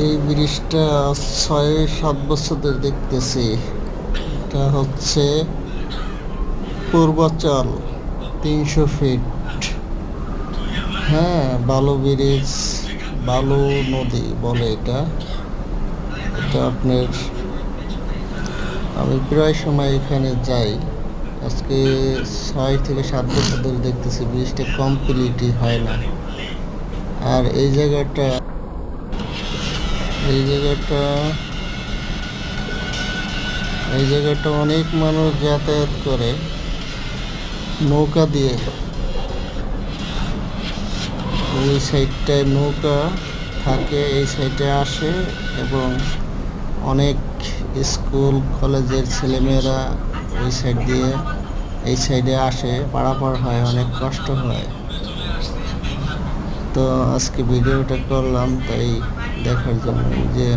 এই ব্রিজটা ৬-৭ বছর ধরে দেখতেছি। এটা হচ্ছে পূর্বাচল ৩০০ ফিট। হ্যাঁ, বালু ব্রিজ, বালু নদী বলে এটা। এটা আপনার আমি প্রায় সময় এখানে যাই। আজকে ৬ থেকে ৭ বছর ধরে দেখতেছি ব্রিজটা কমপ্লিটই হয় না। আর এই জায়গাটা এই জায়গাটা এই জায়গাটা অনেক মানুষ যাতায়াত করে নৌকা দিয়ে। ওই সাইডটায় নৌকা থাকে, এই সাইডে আসে এবং অনেক স্কুল কলেজের ছেলেমেয়েরা ওই সাইড দিয়ে এই সাইডে আসে, পারাপার হয়, অনেক কষ্ট হয়। তো আজকে ভিডিওটা করলাম তাই দেখার জন্য যে